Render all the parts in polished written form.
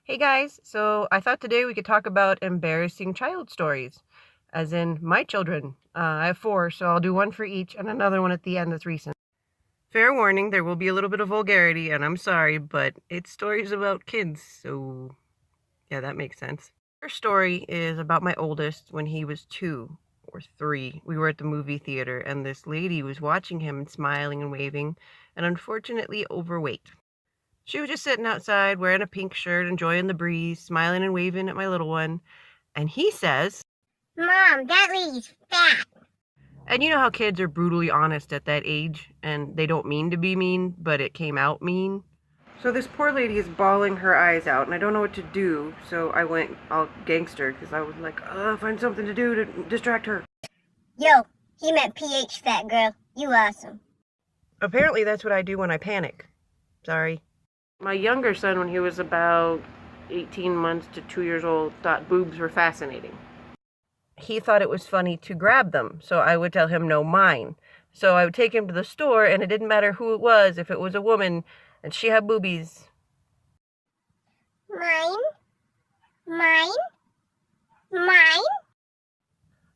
Hey guys, so I thought today we could talk about embarrassing child stories, as in my children. I have four, so I'll do one for each and another one at the end that's recent. Fair warning, there will be a little bit of vulgarity, and I'm sorry, but it's stories about kids, so yeah, that makes sense. First story is about my oldest when he was 2 or 3. We were at the movie theater, and this lady was watching him and smiling and waving, and unfortunately overweight. She was just sitting outside wearing a pink shirt, enjoying the breeze, smiling and waving at my little one. And he says, Mom, that lady's fat. and you know how kids are brutally honest at that age, and they don't mean to be mean, but it came out mean. So this poor lady is bawling her eyes out, and I don't know what to do. So I went all gangster because I was like, find something to do to distract her. Yo, he meant PH fat girl. You awesome. Apparently, that's what I do when I panic. Sorry. My younger son, when he was about 18 months to 2 years old, thought boobs were fascinating. He thought it was funny to grab them, so I would tell him no, mine. So I would take him to the store, and it didn't matter who it was, if it was a woman and she had boobies. Mine? Mine? Mine?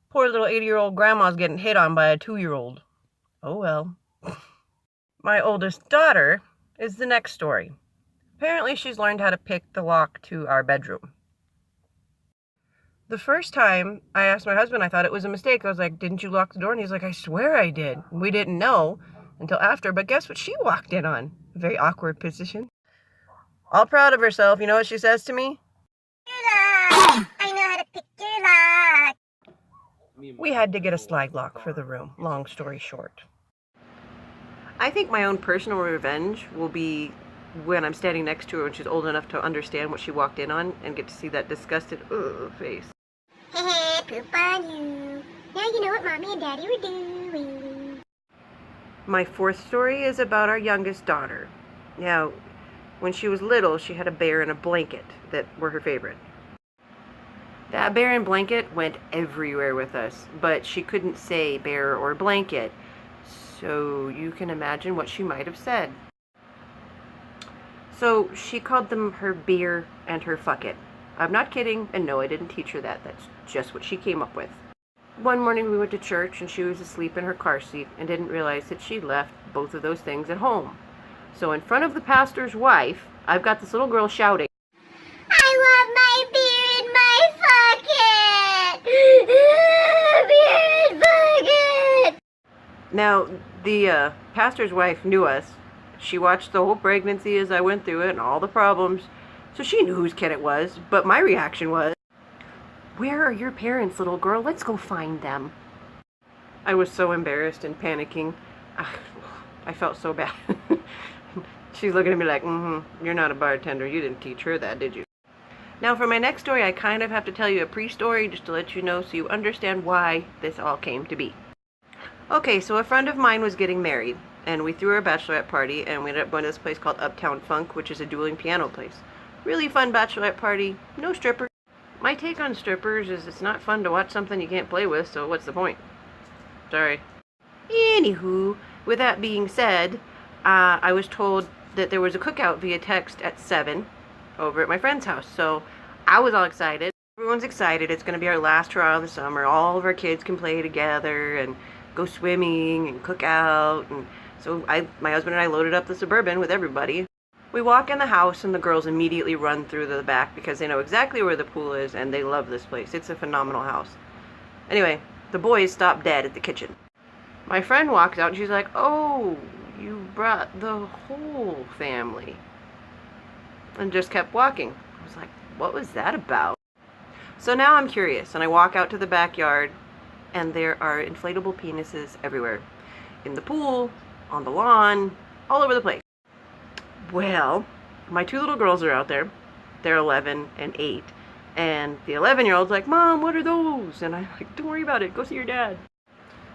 Poor little 80-year-old grandma's getting hit on by a 2-year-old. Oh well. My oldest daughter is the next story. Apparently she's learned how to pick the lock to our bedroom. The first time I asked my husband, I thought it was a mistake. I was like, didn't you lock the door? And he's like, I swear I did. We didn't know until after, but guess what she walked in on? A very awkward position. All proud of herself. You know what she says to me? Your lock. I know how to pick your lock. We had to get a slide lock for the room, long story short. I think my own personal revenge will be when I'm standing next to her when she's old enough to understand what she walked in on and get to see that disgusted face. Hehe, poop on you. Now you know what Mommy and Daddy were doing. My fourth story is about our youngest daughter. Now, when she was little, she had a bear and a blanket that were her favorite. That bear and blanket went everywhere with us, but she couldn't say bear or blanket, so you can imagine what she might have said. So she called them her beer and her fuck it. I'm not kidding, and no, I didn't teach her that. That's just what she came up with. One morning we went to church and she was asleep in her car seat and didn't realize that she'd left both of those things at home. So in front of the pastor's wife, I've got this little girl shouting, I want my beer in my fucking beer and fucking. Now, the pastor's wife knew us. She watched the whole pregnancy as I went through it and all the problems, so she knew whose kid it was. But my reaction was, where are your parents, little girl? Let's go find them. I was so embarrassed and panicking. I felt so bad. She's looking at me like, you're not a bartender. You didn't teach her that, did you? Now, for my next story, I kind of have to tell you a pre-story just to let you know so you understand why this all came to be. Okay, so a friend of mine was getting married, and we threw her a bachelorette party, and we ended up going to this place called Uptown Funk, which is a dueling piano place. Really fun bachelorette party, no strippers. My take on strippers is it's not fun to watch something you can't play with, so what's the point? Sorry. Anywho, with that being said, I was told that there was a cookout via text at 7 over at my friend's house, so I was all excited. Everyone's excited. It's going to be our last hurrah of the summer. All of our kids can play together and go swimming and cook out. And so my husband and I loaded up the Suburban with everybody. We walk in the house and the girls immediately run through the back because they know exactly where the pool is and they love this place. It's a phenomenal house. Anyway, the boys stop dead at the kitchen. My friend walks out and she's like, oh, you brought the whole family. And just kept walking. I was like, what was that about? So now I'm curious and I walk out to the backyard and there are inflatable penises everywhere. In the pool, on the lawn, all over the place. Well, my two little girls are out there. They're 11 and 8. And the 11-year-old's like, Mom, what are those? And I'm like, don't worry about it. Go see your dad.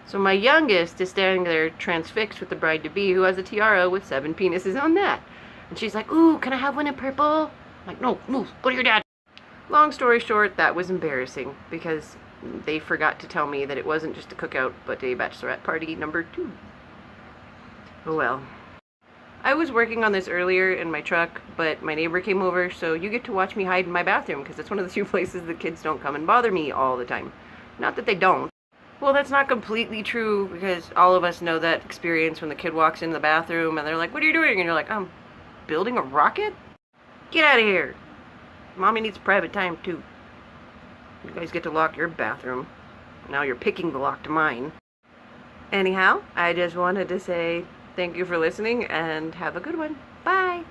So my youngest is standing there transfixed with the bride-to-be who has a tiara with 7 penises on that. And she's like, ooh, can I have one in purple? I'm like, no, move. Go to your dad. Long story short, that was embarrassing because they forgot to tell me that it wasn't just a cookout, but a bachelorette party number 2. Oh well. I was working on this earlier in my truck, but my neighbor came over, so you get to watch me hide in my bathroom, because it's one of the few places the kids don't come and bother me all the time. Not that they don't. Well, that's not completely true, because all of us know that experience when the kid walks in the bathroom and they're like, "What are you doing?" And you're like, "I'm building a rocket? Get out of here. Mommy needs private time, too. You guys get to lock your bathroom. Now you're picking the lock to mine." Anyhow, I just wanted to say thank you for listening and have a good one. Bye.